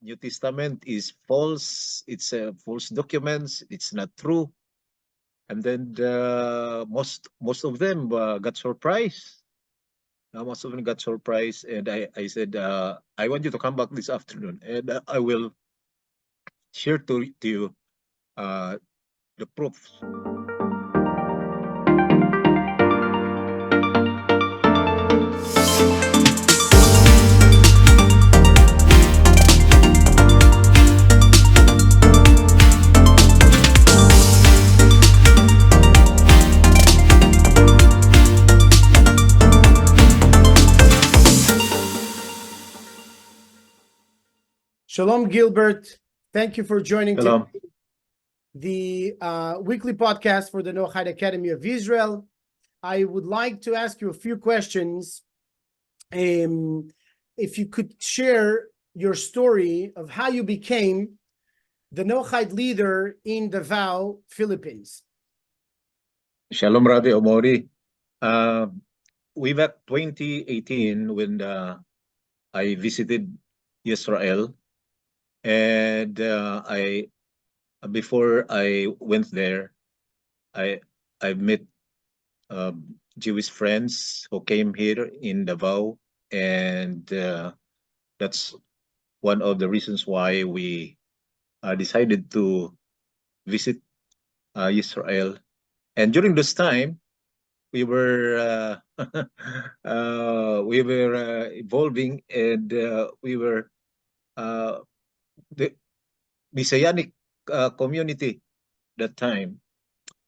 New Testament is false. It's false documents. It's not true. And then most of them got surprised. Most of them got surprised, and I said, I want you to come back this afternoon, and I will share to you uh, the proofs. Shalom, Gilbert. Thank you for joining Hello. the weekly podcast for the Noachide Academy of Israel. I would like to ask you a few questions. If you could share your story of how you became the Noachide leader in Davao, Philippines. Shalom, Rabbi Omori. Way back 2018, when I visited Israel, and I before I went there, I met Jewish friends who came here in Davao, and that's one of the reasons why we decided to visit Israel. And during this time, we were evolving, and we were the Messianic community that time.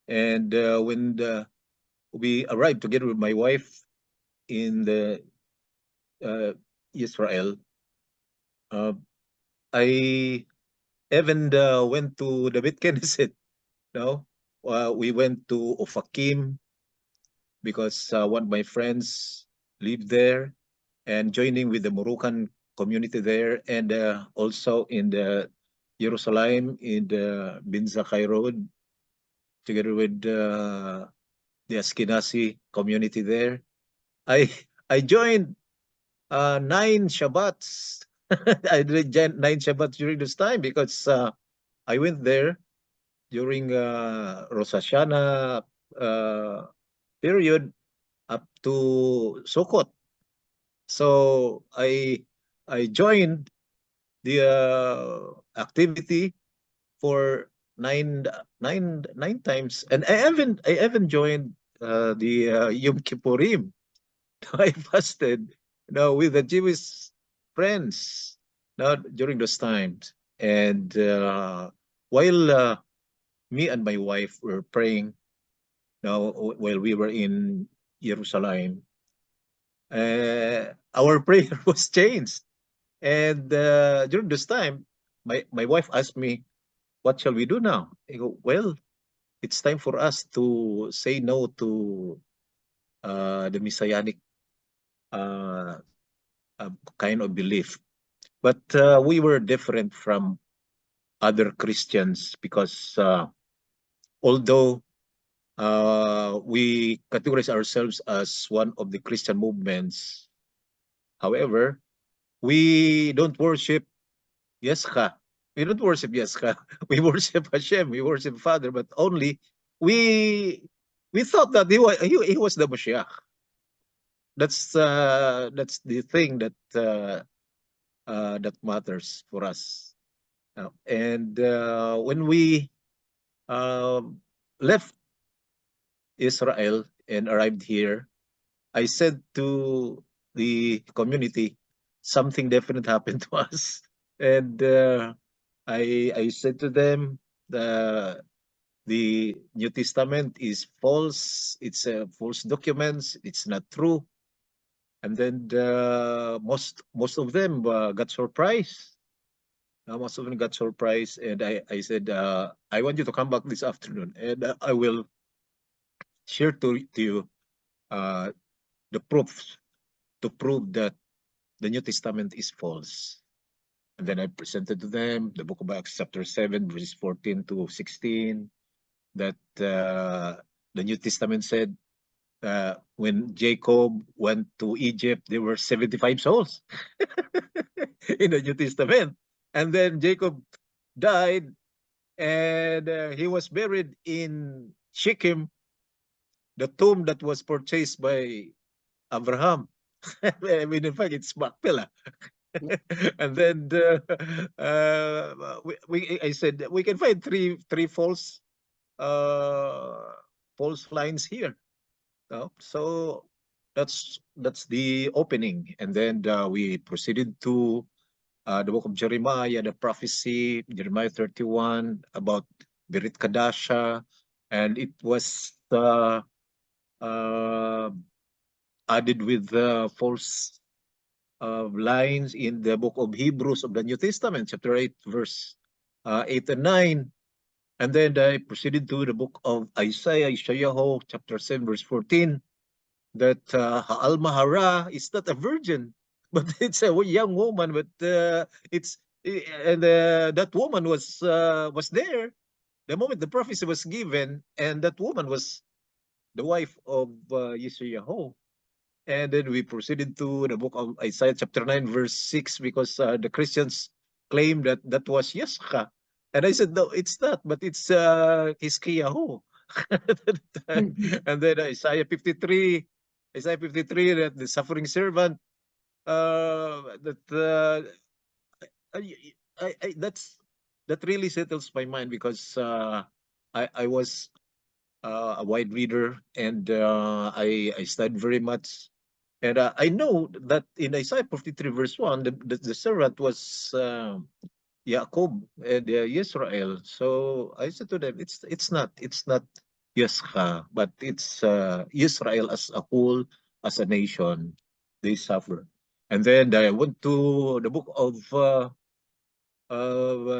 And when we arrived together with my wife in the Israel, uh, I even went to the Beit Knesset. No, we went to Ofakim because one of my friends lived there, and joining with the Moroccan community there, and also in the Jerusalem in the Bin Zakkai Road, together with the Ashkenazi community there. I I joined 9 Shabbats. I did 9 Shabbats during this time because I went there during Rosh Hashanah period up to Sukkot. So I joined the activity for nine times, and I even joined the Yom Kippurim. I fasted, with the Jewish friends, during those times. And while me and my wife were praying, while we were in Jerusalem, our prayer was changed. And during this time, my wife asked me, "What shall we do now?" I go, "Well, it's time for us to say no to the Messianic uh, kind of belief." But we were different from other Christians because although we categorize ourselves as one of the Christian movements, however, we don't worship Yescha. We don't worship Yescha. We worship Hashem. We worship Father, but only we we thought that he was the Mashiach. That's the thing that matters for us. And when we um, left Israel and arrived here, I said to the community, something definite happened to us. And I said to them, the New Testament is false. It's false documents. It's not true. And then most of them got surprised. Most of them got surprised, and I said, I want you to come back this afternoon, and I will share to you uh, the proofs to prove that the New Testament is false. And then I presented to them the book of Acts, chapter 7, verses 14 to 16, that the New Testament said when Jacob went to Egypt, there were 75 souls in the New Testament. And then Jacob died, and he was buried in Shechem, the tomb that was purchased by Abraham. I mean, in fact, it's Macpela. And then I said we can find three uh, false lines here. So that's the opening, and then we proceeded to the book of Jeremiah, the prophecy, Jeremiah 31 about Berit Kadasha, and it was uh, added with false lines in the book of Hebrews of the New Testament, chapter 8, verse 8 and 9. And then I proceeded to the book of Isaiah, chapter 7, verse 14, that Ha'al Mahara is not a virgin, but it's a young woman, but that woman was there the moment the prophecy was given, and that woman was the wife of Yeshayahu. And then we proceeded to the book of Isaiah chapter 9, verse 6, because the Christians claim that that was Yesha. And I said, no, it's not, but it's Hiskiyahu. And then Isaiah 53, that the suffering servant, that that really settles my mind, because I was a wide reader, and I studied very much. And I know that in Isaiah 53 verse 1, the servant was Jacob and Israel. So I said to them, it's not Yesha, but it's Israel as a whole, as a nation. They suffer. And then I went to the book of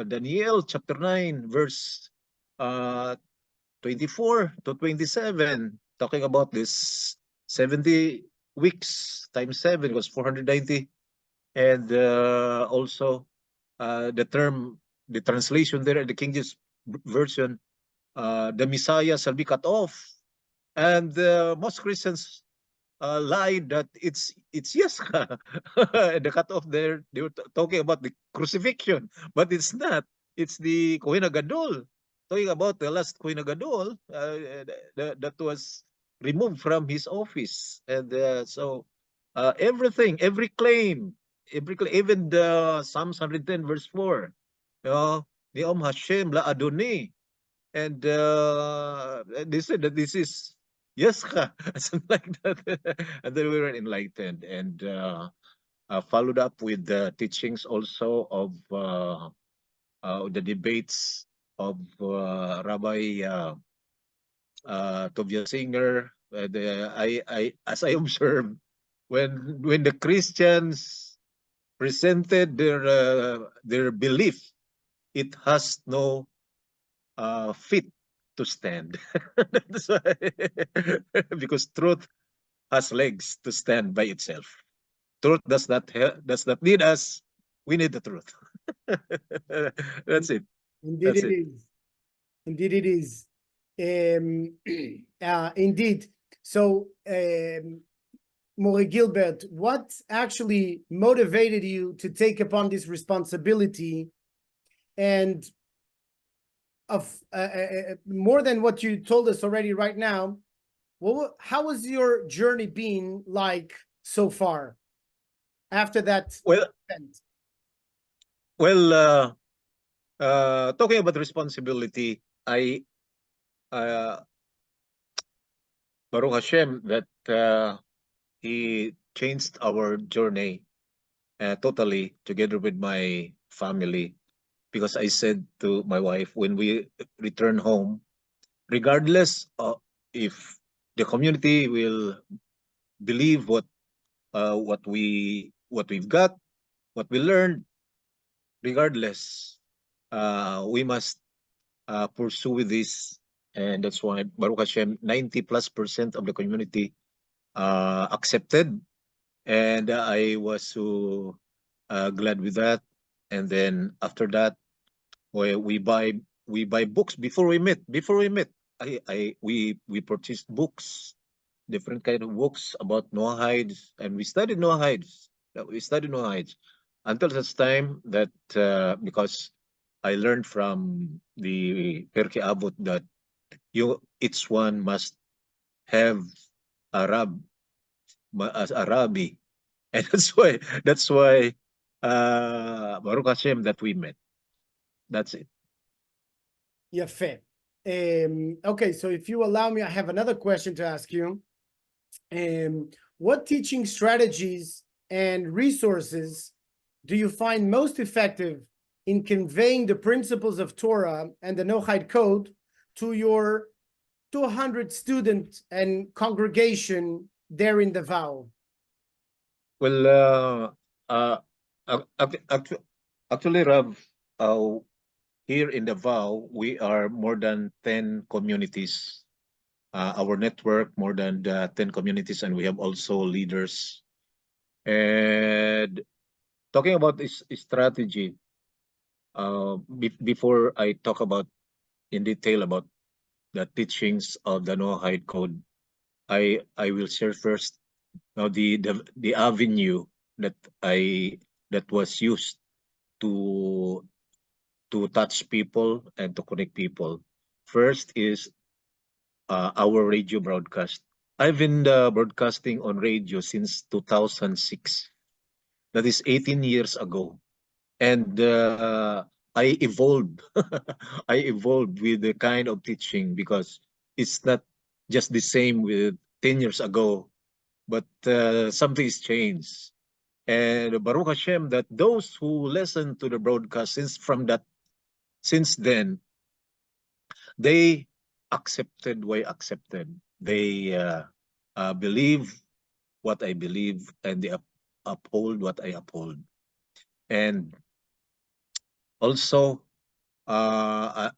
Daniel, chapter 9, verse uh, 24 to 27, talking about this 70 weeks times 7 was 490. And also the translation there, the King James Version, the Messiah shall be cut off. And most Christians lied that it's Yesha. The cut off there, they were talking about the crucifixion, but it's not. It's the Kohen Gadol, talking about the last Kohen Gadol that was removed from his office. And so everything, even the Psalms 110 verse 4, you know, the Om Hashem la Adoni, and they said that this is Yescha, something like that. And then we were enlightened, and followed up with the teachings also of the debates of Rabbi Tovia Singer. As I observed, when the Christians presented their belief, it has no fit to stand. That's why, because truth has legs to stand by itself. Truth does not need us. We need the truth. That's it. Indeed, That's it it. is. Indeed, it is. Indeed. So, Maury Gilbert, what actually motivated you to take upon this responsibility, and of more than what you told us already right now? How has your journey been like so far after that Well, event? well, talking about responsibility, I Baruch Hashem that He changed our journey totally together with my family, because I said to my wife when we return home, regardless of if the community will believe what we've got, what we learned, regardless, we must pursue with this. And that's why Baruch Hashem, 90+% of the community accepted, and I was so glad with that. And then after that, we buy books before we meet. We purchased books, different kind of books about Noahides, and we studied Noahides. We studied Noahides. until such time that because I learned from the Pirkei Avot that each one must have a as a rabbi, and that's why Baruch Hashem that we met. That's it. Yafeh. Okay, so if you allow me, I have another question to ask you. What teaching strategies and resources do you find most effective in conveying the principles of Torah and the Noahide Code to your 200 student and congregation there in Davao? Well, actually, Rav, here in Davao, we are more than 10 communities. Our network, more than 10 communities, and we have also leaders. And talking about this strategy, before I talk about in detail about the teachings of the Noahide Code, I will share first now the avenue that was used to touch people and to connect people. First is our radio broadcast. I've been broadcasting on radio since 2006. That is 18 years ago. And I evolved. I evolved with the kind of teaching because it's not just the same with 10 years ago, but something has changed. And Baruch Hashem, that those who listen to the broadcast since then, they accepted what I accepted. They believe what I believe, and they uphold what I uphold. And also, I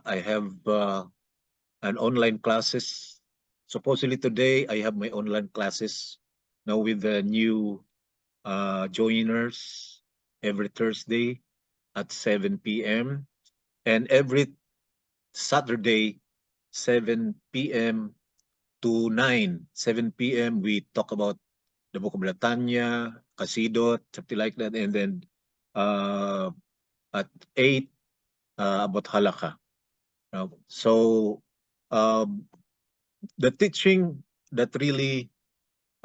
have an online classes. Supposedly today, I have my online classes now with the new joiners every Thursday at 7 p.m. and every Saturday 7 p.m. to 7 p.m. we talk about the Book of Latanya, Kasidot, something like that, and then at 8 about Halakha. So the teaching that really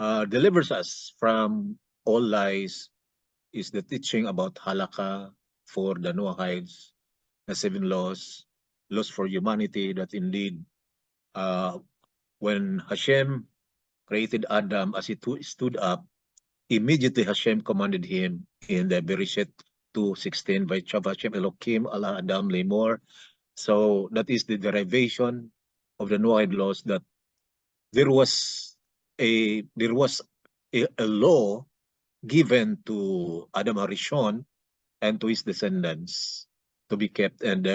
delivers us from all lies is the teaching about Halakha for the Noahides, the 7 laws for humanity, that indeed when Hashem created Adam, as he stood up, immediately Hashem commanded him in the Bereshit 2:16, Vaychav Hashem Elokim ala Adam lemor. So that is the derivation of the Noahide laws, that there was a law given to Adam HaRishon and to his descendants to be kept. And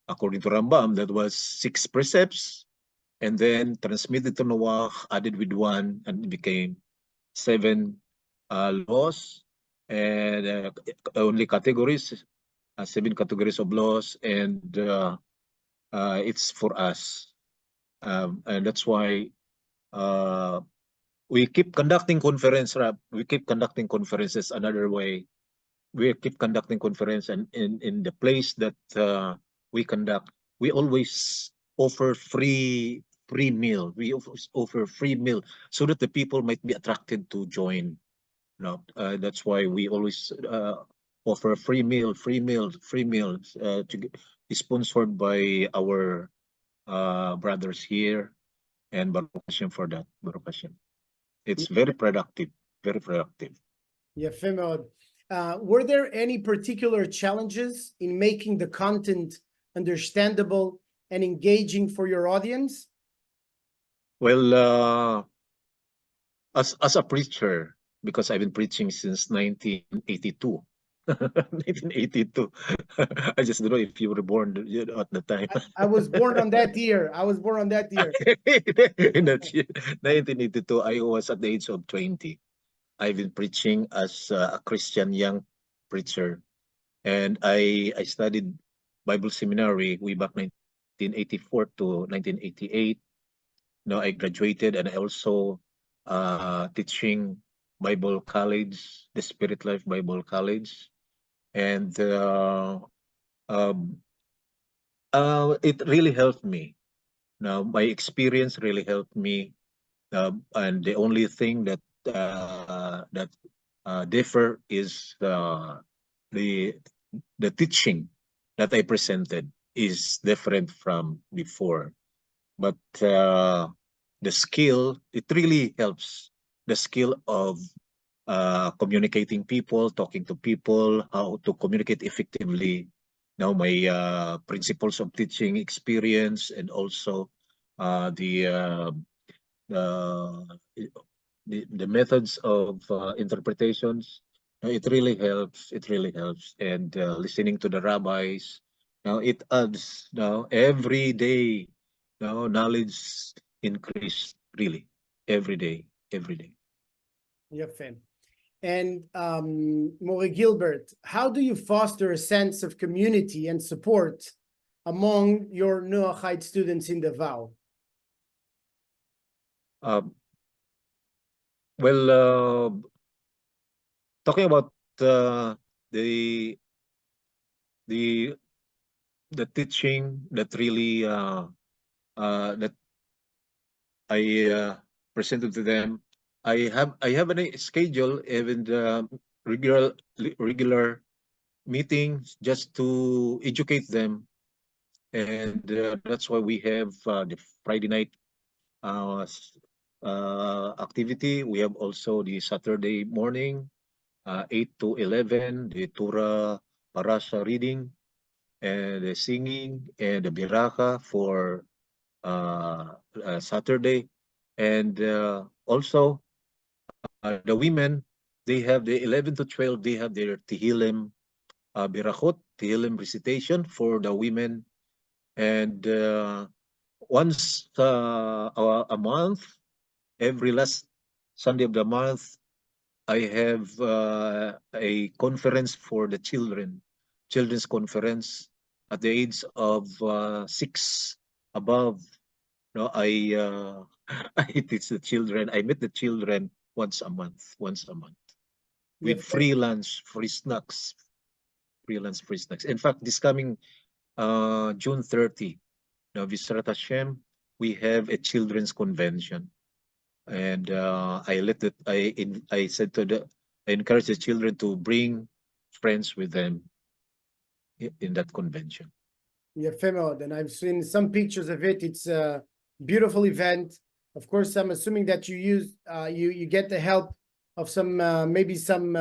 according to Rambam, that was 6 precepts, and then transmitted to Noah, added with 1, and it became 7 laws, and only categories, 7 categories of laws, and it's for us. And that's why we keep conducting conferences. We keep conducting conferences another way. We keep conducting conference, and in the place that we conduct, we always offer free meal. We offer free meal so that the people might be attracted to join. That's why we always offer free meals to sponsored by our brothers here, and Baruch Hashem for that. Baruch Hashem. It's very productive, very productive. Yafeh meod. Were there any particular challenges in making the content understandable and engaging for your audience? Well, as a preacher, because I've been preaching since 1982. 1982. I just don't know if you were born at the time. I was born on that year. In that year, 1982, I was at the age of 20. I've been preaching as a Christian young preacher, and I studied Bible seminary way back 1984 to 1988. Now I graduated, and I also teaching Bible College, the Spirit Life Bible College, and um, it really helped me. Now, my experience really helped me, and the only thing that differ is the the teaching that I presented is different from before. But the skill, it really helps. The skill of communicating people, talking to people, how to communicate effectively. Now, my principles of teaching experience, and also the uh, the methods of interpretations. It really helps. It really helps. And listening to the rabbis, now it adds now every day. Now knowledge increase really every day. Yafem. And Mori Gilbert, how do you foster a sense of community and support among your Noachide students in Davao? Um, well, talking about uh, the the the teaching that really that I presented to them. I have a schedule, even the regular meetings, just to educate them, and that's why we have the Friday night activity. We have also the Saturday morning, 8 to 11, the Torah Parasha reading and the singing and the Biraka for Saturday. And also the women, they have the 11 to 12, they have their Tehillim Birachot, Tehillim recitation for the women. And once a month, every last Sunday of the month, I have a conference for the children, children's conference at the age of 6 above. No, I teach the children. I meet the children once a month, with Yafem. free lunch, free snacks, free lunch, free snacks. In fact, this coming June 30, now Visrat Hashem, we have a children's convention, and I said to I encourage the children to bring friends with them in that convention. Yafem, and I've seen some pictures of it. It's a beautiful event. Of course, I'm assuming that you get the help of some maybe some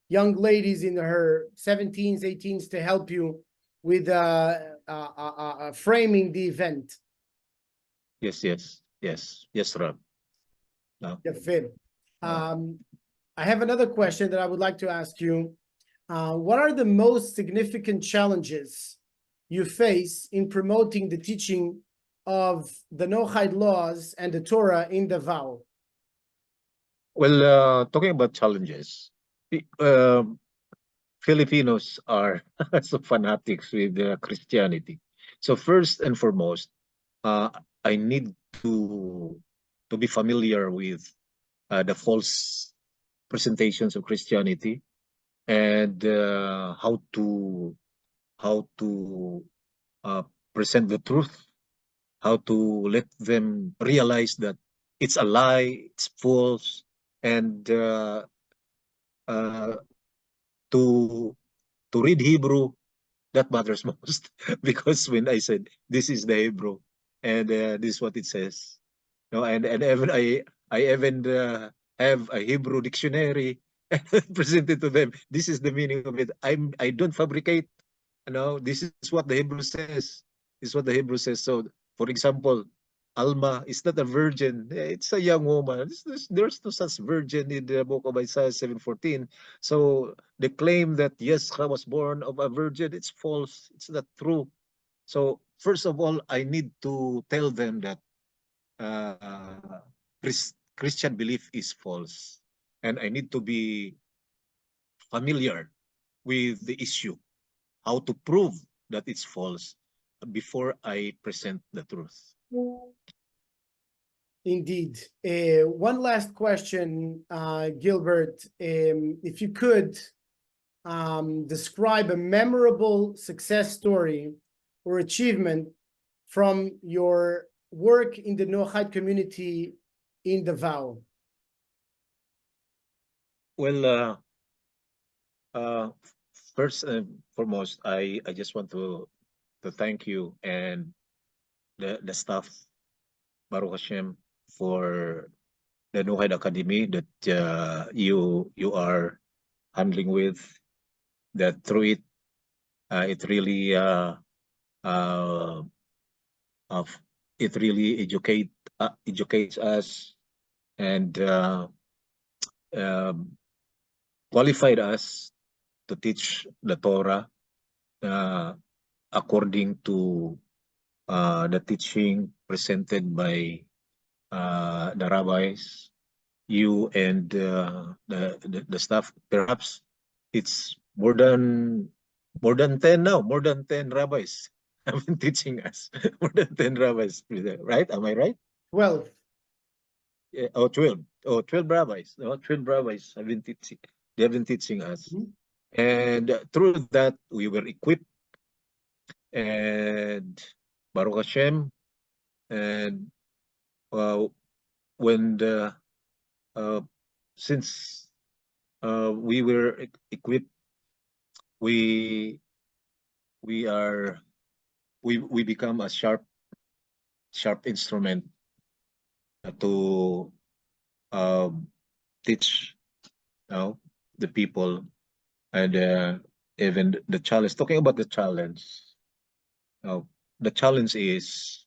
young ladies in her 17s, 18s to help you with framing the event. Yes, Rob. No. Yafem. I have another question that I would like to ask you. What are the most significant challenges you face in promoting the teaching of the Noachide laws and the Torah in Davao? Well, talking about challenges, Filipinos are so fanatics with Christianity. So first and foremost, uh, I need to be familiar with the false presentations of Christianity, and how to uh, present the truth, how to let them realize that it's a lie, it's false, and uh, to read Hebrew, that matters most. Because when I said this is the Hebrew and this is what it says, and even I even have a Hebrew dictionary and presented to them. This is the meaning of it. I don't fabricate. This is what the Hebrew says. This is what the Hebrew says. So, for example, Alma is not a virgin. It's a young woman. There's no such virgin in the book of Isaiah 7:14. So the claim that Yesha was born of a virgin, it's false. It's not true. So first of all, I need to tell them that uh, Christian belief is false, and I need to be familiar with the issue, how to prove that it's false before I present the truth. Indeed. One last question, Gilbert. If you could describe a memorable success story or achievement from your work in the Noahide community in Davao. Well, first and foremost, I just want to thank you and the staff, Baruch Hashem, for the Noahide Academy that you are handling with. That through it, it really uh, of it really educates us and um, qualified us to teach the Torah according to the teaching presented by the rabbis, you and the staff. Perhaps it's more than 10 now, more than 10 rabbis have been teaching us. More than 10 rabbis, right? Am I right? 12. Yeah, oh, 12. Oh, 12 rabbis. No, 12 rabbis have been teaching. They have been teaching us. And through that, we were equipped. And Baruch Hashem. And when the since we were equipped, we become a sharp instrument to teach the people, and even the challenge. Talking about the challenge is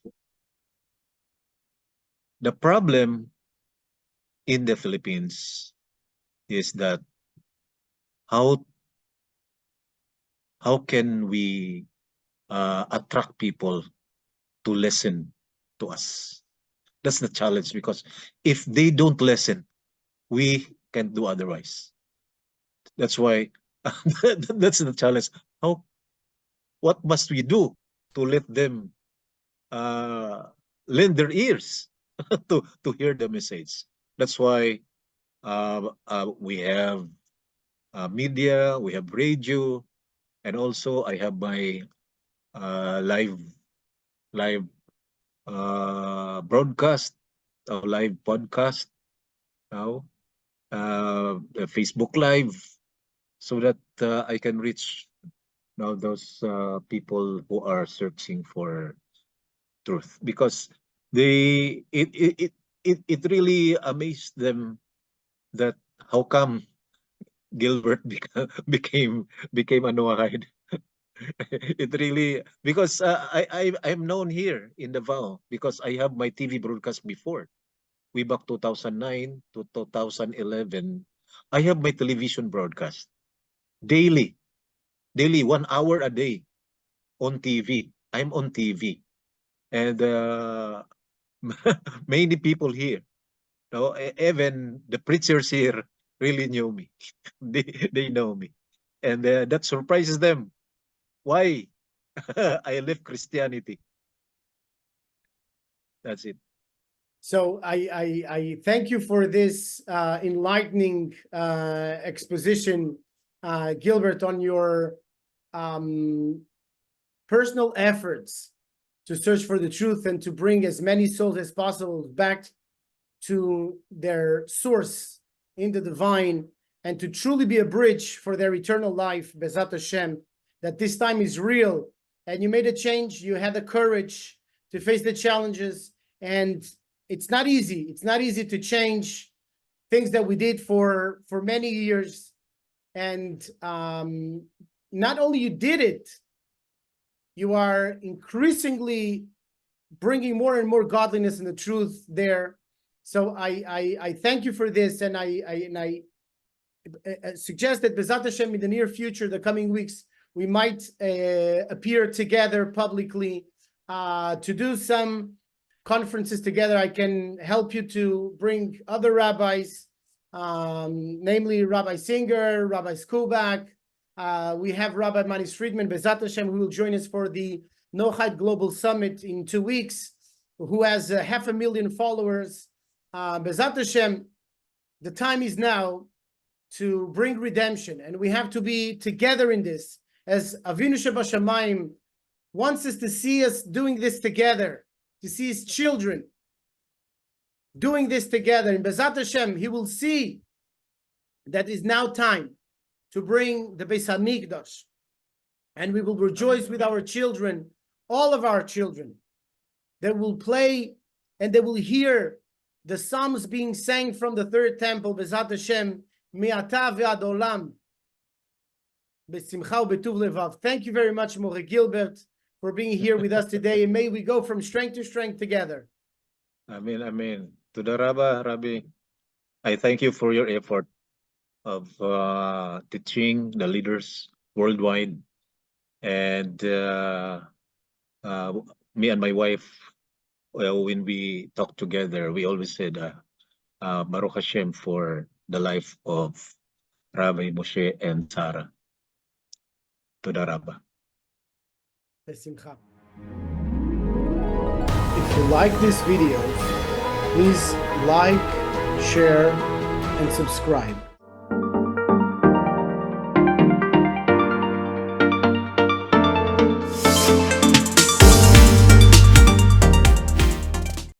the problem in the Philippines is that how can we attract people to listen to us? That's the challenge, because if they don't listen, we can't do otherwise. That's why that's the challenge. What must we do to let them lend their ears to hear the message? That's why we have media, we have radio, and also I have my live broadcast, live podcast now, Facebook Live, so that I can reach now those people who are searching for truth, because it really amazed them that how come Gilbert became a Noahide. It really, because I'm known here in Davao because I have my TV broadcast before. Way back 2009 to 2011, I have my television broadcast daily, 1 hour a day on TV. I'm on TV, and many people here, even the preachers here really knew me. they know me, and that surprises them. Why I left Christianity? That's it. So I thank you for this enlightening exposition, Gilbert, on your personal efforts to search for the truth and to bring as many souls as possible back to their source in the divine, and to truly be a bridge for their eternal life, Bezat Hashem, that this time is real. And you made a change. You had the courage to face the challenges, and it's not easy. It's not easy to change things that we did for many years. And not only you did it, you are increasingly bringing more and more godliness and the truth there. So I thank you for this, and I suggest that Bezat Hashem in the near future, the coming weeks, we might appear together publicly to do some conferences together. I can help you to bring other rabbis, namely Rabbi Singer, Rabbi Skubak. We have Rabbi Manis Friedman, Bezat Hashem, who will join us for the Noahide Global Summit in 2 weeks. who has 500,000 followers. Bezat Hashem, the time is now to bring redemption, and we have to be together in this. As Avinu Shebashamayim wants us to see us doing this together, to see his children doing this together. In Bezat Hashem, he will see that is now time to bring the Beis HaMikdash, and we will rejoice with our children, all of our children. They will play and they will hear the psalms being sang from the third temple, Bezat Hashem, Mi'ata ve'ad olam, B'simcha u'betuv levav. Thank you very much, More Gilbert, for being here with us today, and may we go from strength to strength together. Amen, amen. Toda Rabba, Rabbi, I thank you for your effort of teaching the leaders worldwide. And me and my wife, well, when we talk together, we always said, Baruch Hashem for the life of Rabbi Moshe and Sarah. Toda Rabba. B'simcha. If you like this video, please like, share, and subscribe.